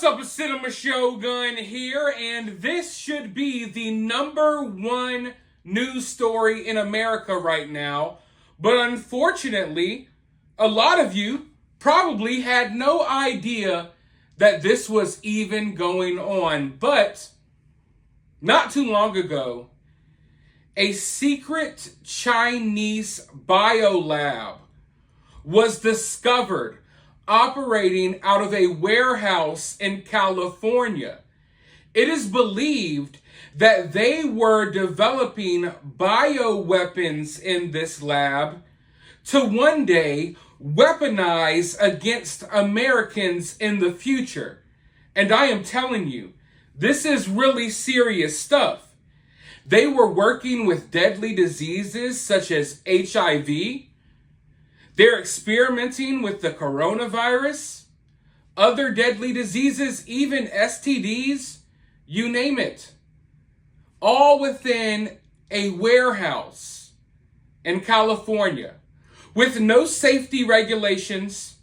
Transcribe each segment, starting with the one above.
What's up, a Cinema Shogun here, and this should be the #1 news story in America right now. But unfortunately, a lot of you probably had no idea that this was even going on. But not too long ago, a secret Chinese BioLab was discovered operating out of a warehouse in California. It is believed that they were developing bioweapons in this lab to one day weaponize against Americans in the future. And I am telling you, this is really serious stuff. They were working with deadly diseases such as HIV. They're experimenting with the coronavirus, other deadly diseases, even STDs, you name it. All within a warehouse in California with no safety regulations.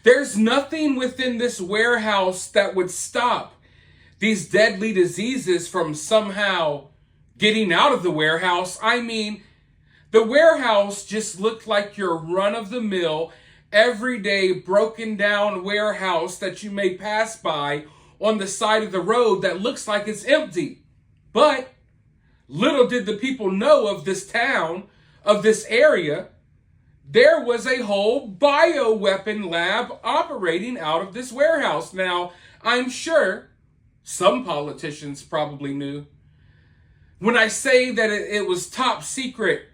There's nothing within this warehouse that would stop these deadly diseases from somehow getting out of the warehouse. I mean, the warehouse just looked like your run-of-the-mill, everyday broken down warehouse that you may pass by on the side of the road that looks like it's empty. But little did the people know of this town, of this area, there was a whole bioweapon lab operating out of this warehouse. Now, I'm sure some politicians probably knew. When I say that it was top secret,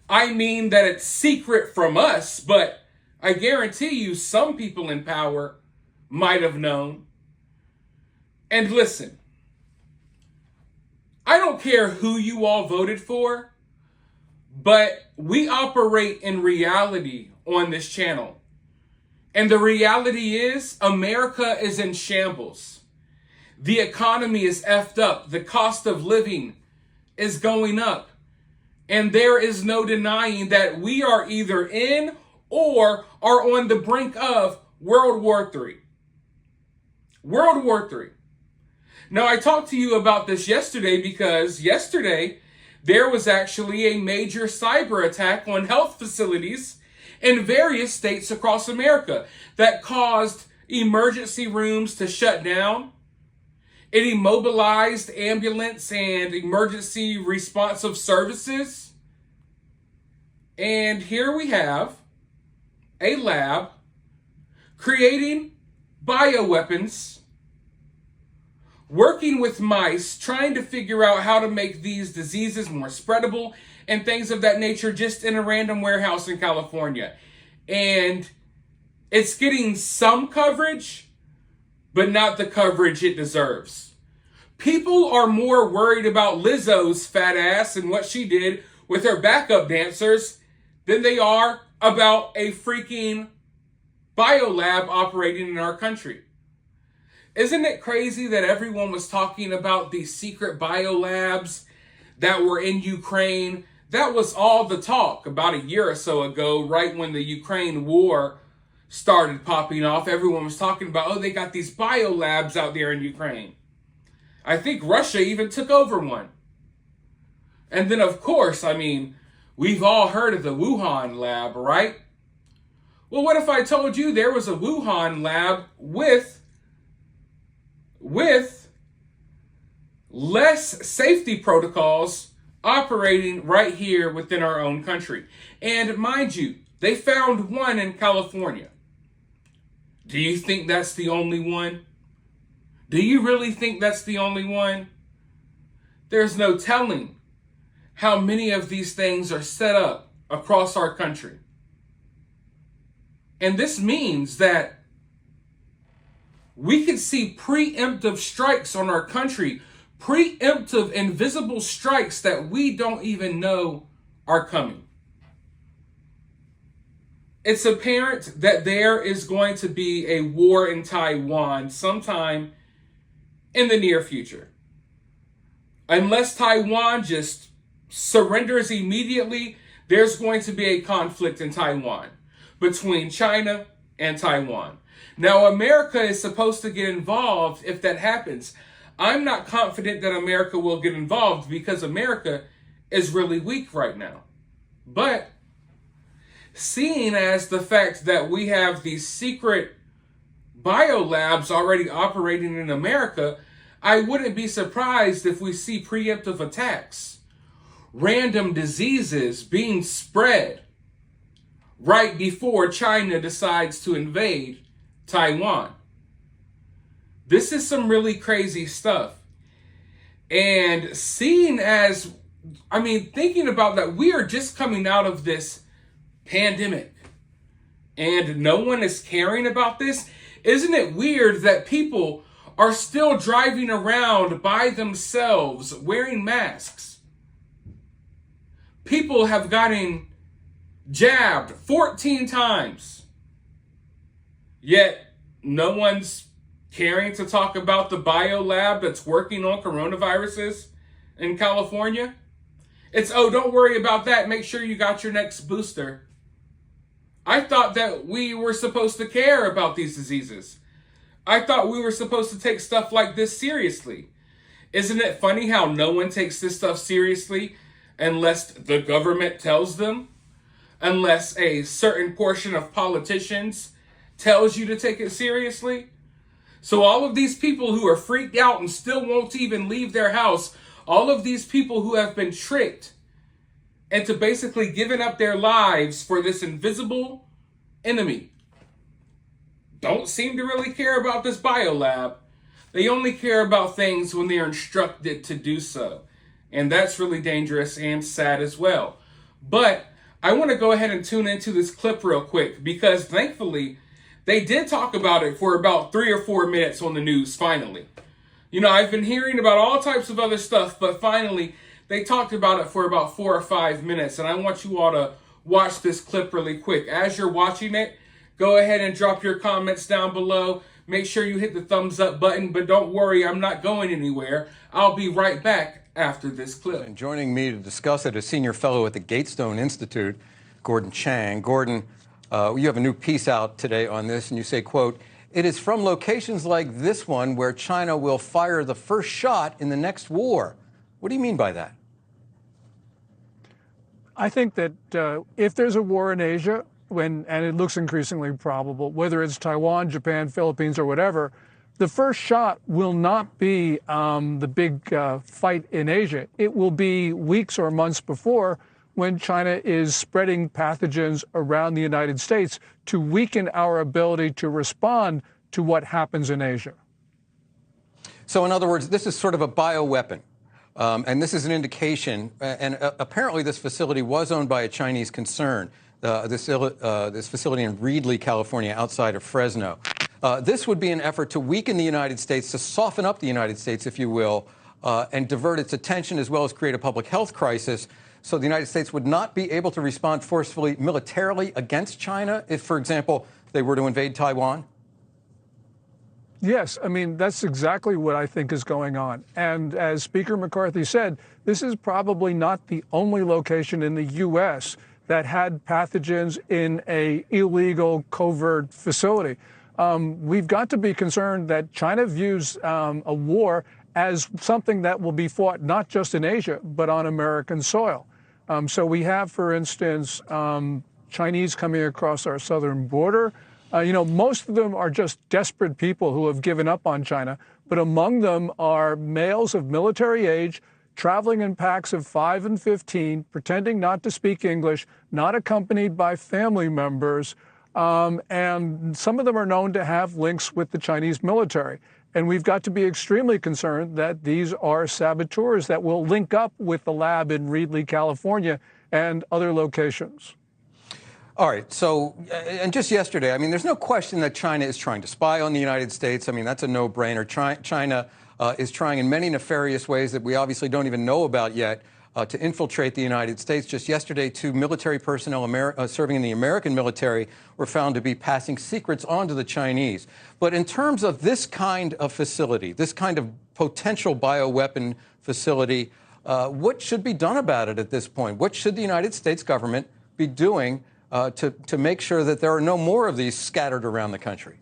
I mean that it's secret from us, but I guarantee you some people in power might have known. And listen, I don't care who you all voted for, but we operate in reality on this channel. And the reality is America is in shambles. The economy is effed up. The cost of living is going up. And there is no denying that we are either in or are on the brink of World War III. World War III. Now, I talked to you about this yesterday because yesterday there was actually a major cyber attack on health facilities in various states across America that caused emergency rooms to shut down. It immobilized ambulance and emergency responsive services. And here we have a lab creating bioweapons, working with mice, trying to figure out how to make these diseases more spreadable and things of that nature just in a random warehouse in California. And it's getting some coverage, but not the coverage it deserves. People are more worried about Lizzo's fat ass and what she did with her backup dancers than they are about a freaking biolab operating in our country. Isn't it crazy that everyone was talking about these secret biolabs that were in Ukraine? That was all the talk about a year or so ago, right when the Ukraine war started popping off. Everyone was talking about, oh, they got these biolabs out there in Ukraine. I think Russia even took over one. And then, of course, I mean, we've all heard of the Wuhan lab, right? Well, what if I told you there was a Wuhan lab with less safety protocols operating right here within our own country? And mind you, they found one in California. Do you think that's the only one? Do you really think that's the only one? There's no telling how many of these things are set up across our country. And this means that we could see preemptive strikes on our country, preemptive invisible strikes that we don't even know are coming. It's apparent that there is going to be a war in Taiwan sometime in the near future. Unless Taiwan just surrenders immediately, there's going to be a conflict in Taiwan between China and Taiwan. Now, America is supposed to get involved if that happens. I'm not confident that America will get involved because America is really weak right now. But seeing as the fact that we have these secret biolabs already operating in America, I wouldn't be surprised if we see preemptive attacks, random diseases being spread right before China decides to invade Taiwan. This is some really crazy stuff. And thinking about that, we are just coming out of this pandemic and no one is caring about this. Isn't it weird that people are still driving around by themselves wearing masks? People have gotten jabbed 14 times, yet no one's caring to talk about the BioLab that's working on coronaviruses in California. It's, oh, don't worry about that. Make sure you got your next booster. I thought that we were supposed to care about these diseases. I thought we were supposed to take stuff like this seriously. Isn't it funny how no one takes this stuff seriously unless the government tells them? Unless a certain portion of politicians tells you to take it seriously? So all of these people who are freaked out and still won't even leave their house, all of these people who have been tricked into basically giving up their lives for this invisible enemy, don't seem to really care about this biolab. They only care about things when they are instructed to do so. And that's really dangerous and sad as well. But I want to go ahead and tune into this clip real quick because thankfully they did talk about it for about 3 or 4 minutes on the news finally. You know, I've been hearing about all types of other stuff, but finally they talked about it for about 4 or 5 minutes. And I want you all to watch this clip really quick. As you're watching it, go ahead and drop your comments down below. Make sure you hit the thumbs up button, but don't worry, I'm not going anywhere. I'll be right back after this clip. And joining me to discuss it is Senior Fellow at the Gatestone Institute, Gordon Chang. Gordon, you have a new piece out today on this, and you say, quote, "It is from locations like this one where China will fire the first shot in the next war." What do you mean by that? I think that if there's a war in Asia, and it looks increasingly probable, whether it's Taiwan, Japan, Philippines, or whatever, the first shot will not be the big fight in Asia. It will be weeks or months before, when China is spreading pathogens around the United States to weaken our ability to respond to what happens in Asia. So in other words, this is sort of a bioweapon. And this is an indication, and apparently this facility was owned by a Chinese concern, this facility in Reedley, California, outside of Fresno. This would be an effort to weaken the United States, to soften up the United States, if you will, and divert its attention as well as create a public health crisis. So the United States would not be able to respond forcefully militarily against China if, for example, they were to invade Taiwan? Yes, I mean, that's exactly what I think is going on. And as Speaker McCarthy said, this is probably not the only location in the U.S. that had pathogens in a illegal covert facility. We've got to be concerned that China views a war as something that will be fought not just in Asia, but on American soil. So we have, for instance, Chinese coming across our southern border. Most of them are just desperate people who have given up on China, but among them are males of military age traveling in packs of 5 and 15, pretending not to speak English, not accompanied by family members, and some of them are known to have links with the Chinese military. And we've got to be extremely concerned that these are saboteurs that will link up with the lab in Reedley, California, and other locations. All right. So, and just yesterday, I mean, there's no question that China is trying to spy on the United States. I mean, that's a no-brainer. China is trying in many nefarious ways that we obviously don't even know about yet to infiltrate the United States. Just yesterday, 2 military personnel serving in the American military were found to be passing secrets on to the Chinese. But in terms of this kind of facility, this kind of potential bioweapon facility, what should be done about it at this point? What should the United States government be doing to make sure that there are no more of these scattered around the country?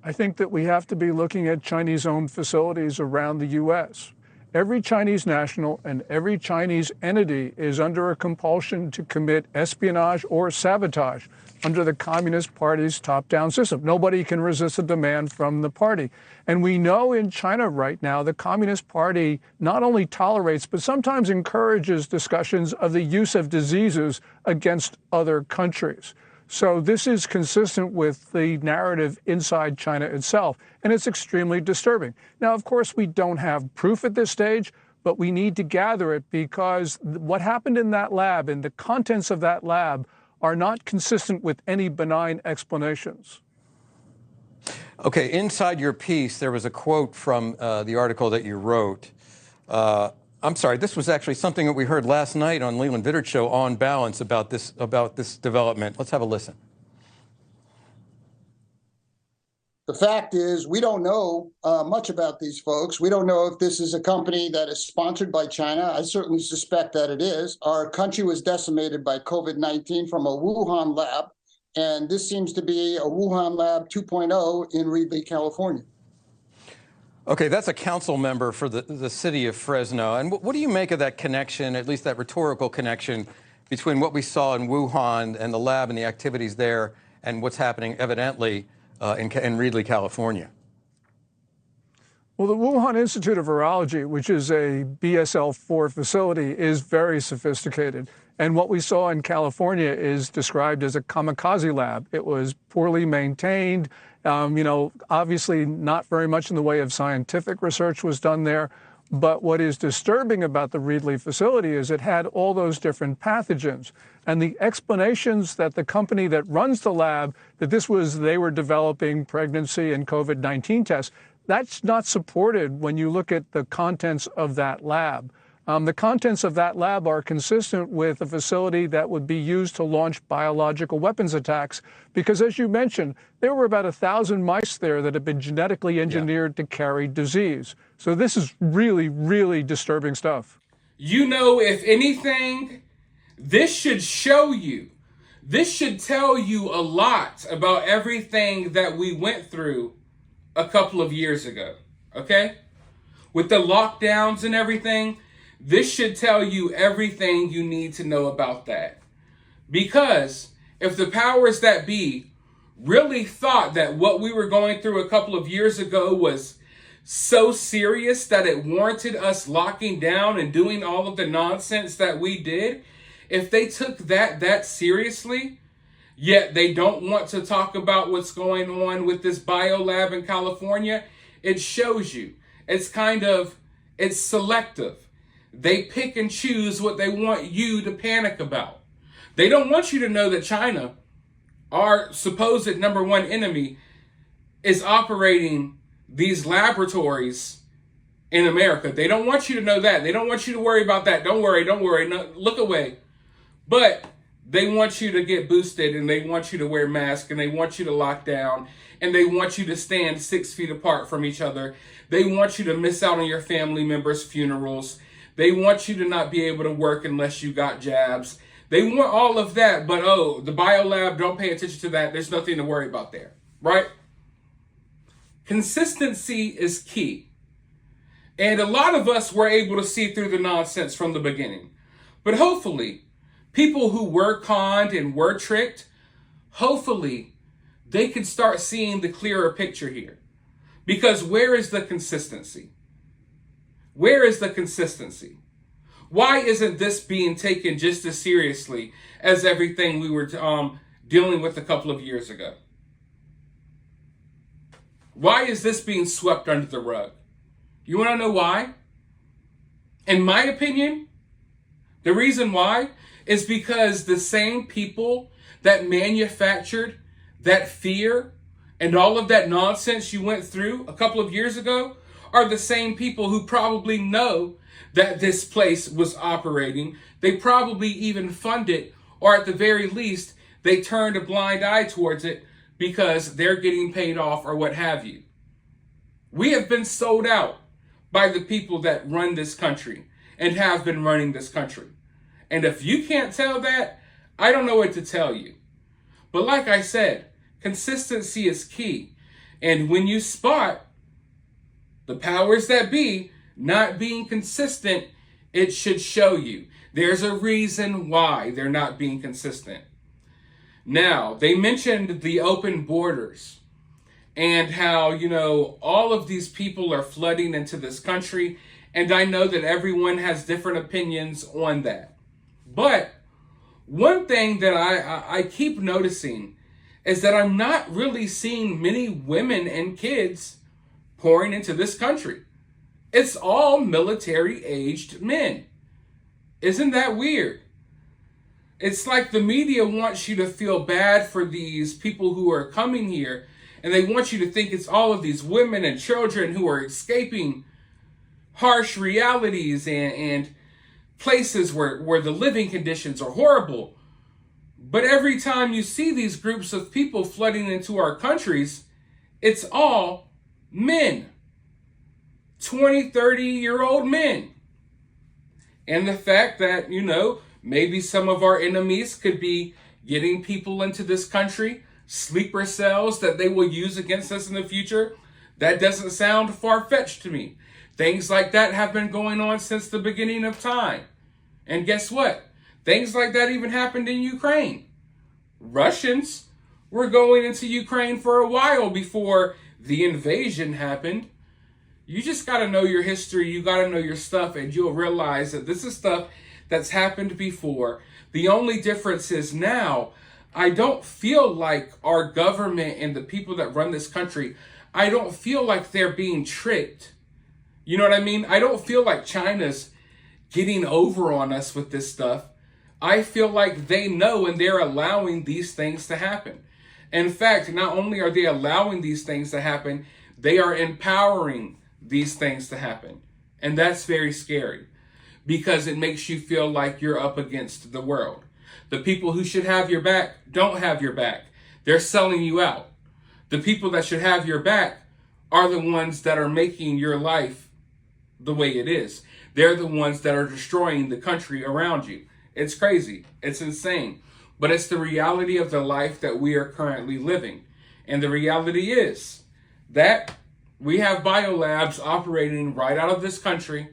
I think that we have to be looking at Chinese-owned facilities around the U.S. Every Chinese national and every Chinese entity is under a compulsion to commit espionage or sabotage under the Communist Party's top-down system. Nobody can resist a demand from the party. And we know in China right now, the Communist Party not only tolerates, but sometimes encourages discussions of the use of diseases against other countries. So this is consistent with the narrative inside China itself, and it's extremely disturbing. Now, of course, we don't have proof at this stage, but we need to gather it because what happened in that lab and the contents of that lab are not consistent with any benign explanations. Okay, inside your piece, there was a quote from the article that you wrote. I'm sorry, this was actually something that we heard last night on Leland Vitter's show, On Balance, about this development. Let's have a listen. The fact is, we don't know much about these folks. We don't know if this is a company that is sponsored by China. I certainly suspect that it is. Our country was decimated by COVID-19 from a Wuhan lab, and this seems to be a Wuhan lab 2.0 in Reedley, California. Okay, that's a council member for the city of Fresno. And what do you make of that connection, at least that rhetorical connection, between what we saw in Wuhan and the lab and the activities there and what's happening evidently in Reedley, California? Well, the Wuhan Institute of Virology, which is a BSL-4 facility, is very sophisticated. And what we saw in California is described as a kamikaze lab. It was poorly maintained. Obviously not very much in the way of scientific research was done there. But what is disturbing about the Reedley facility is it had all those different pathogens. And the explanations that the company that runs the lab, that they were developing pregnancy and COVID-19 tests, that's not supported when you look at the contents of that lab. The contents of that lab are consistent with a facility that would be used to launch biological weapons attacks, because as you mentioned, there were about 1,000 mice there that had been genetically engineered to carry disease. So this is really, really disturbing stuff. You know, if anything, this should show you, this should tell you a lot about everything that we went through a couple of years ago, okay? With the lockdowns and everything, this should tell you everything you need to know about that. Because if the powers that be really thought that what we were going through a couple of years ago was so serious that it warranted us locking down and doing all of the nonsense that we did, if they took that seriously, yet they don't want to talk about what's going on with this BioLab in California, it shows you. It's selective. They pick and choose what they want you to panic about. They don't want you to know that China, our supposed number one enemy, is operating these laboratories in America. They don't want you to know that. They don't want you to worry about that. Don't worry. No, look away. But they want you to get boosted, and they want you to wear masks, and they want you to lock down, and they want you to stand 6 feet apart from each other. They want you to miss out on your family members' funerals. They want you to not be able to work unless you got jabs. They want all of that, but the BioLab, don't pay attention to that. There's nothing to worry about there, right? Consistency is key. And a lot of us were able to see through the nonsense from the beginning. But hopefully, people who were conned and were tricked, hopefully, they can start seeing the clearer picture here. Because where is the consistency? Where is the consistency? Why isn't this being taken just as seriously as everything we were dealing with a couple of years ago? Why is this being swept under the rug? You want to know why? In my opinion, the reason why is because the same people that manufactured that fear and all of that nonsense you went through a couple of years ago are the same people who probably know that this place was operating. They probably even fund it, or at the very least, they turned a blind eye towards it because they're getting paid off or what have you. We have been sold out by the people that run this country and have been running this country. And if you can't tell that, I don't know what to tell you. But like I said, consistency is key. And when you spot the powers that be not being consistent, it should show you. There's a reason why they're not being consistent. Now, they mentioned the open borders and how, all of these people are flooding into this country. And I know that everyone has different opinions on that. But one thing that I keep noticing is that I'm not really seeing many women and kids pouring into this country. It's all military-aged men. Isn't that weird? It's like the media wants you to feel bad for these people who are coming here, and they want you to think it's all of these women and children who are escaping harsh realities and places where the living conditions are horrible. But every time you see these groups of people flooding into our countries, it's all men. 20, 30-year-old men. And the fact that, maybe some of our enemies could be getting people into this country, sleeper cells that they will use against us in the future, that doesn't sound far-fetched to me. Things like that have been going on since the beginning of time. And guess what? Things like that even happened in Ukraine. Russians were going into Ukraine for a while before the invasion happened. You just got to know your history. You got to know your stuff, and you'll realize that this is stuff that's happened before. The only difference is now, I don't feel like our government and the people that run this country, I don't feel like they're being tricked. You know what I mean? I don't feel like China's getting over on us with this stuff. I feel like they know and they're allowing these things to happen. In fact, not only are they allowing these things to happen, they are empowering these things to happen. And that's very scary because it makes you feel like you're up against the world. The people who should have your back don't have your back. They're selling you out. The people that should have your back are the ones that are making your life the way it is. They're the ones that are destroying the country around you. It's crazy. It's insane. But it's the reality of the life that we are currently living. And the reality is that we have BioLabs operating right out of this country,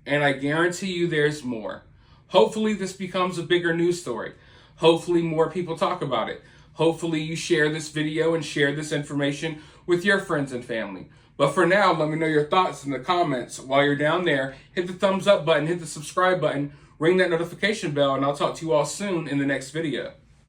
and I guarantee you there's more. Hopefully this becomes a bigger news story. Hopefully more people talk about it. Hopefully you share this video and share this information with your friends and family. But for now, let me know your thoughts in the comments. While you're down there, hit the thumbs up button, hit the subscribe button, ring that notification bell, and I'll talk to you all soon in the next video.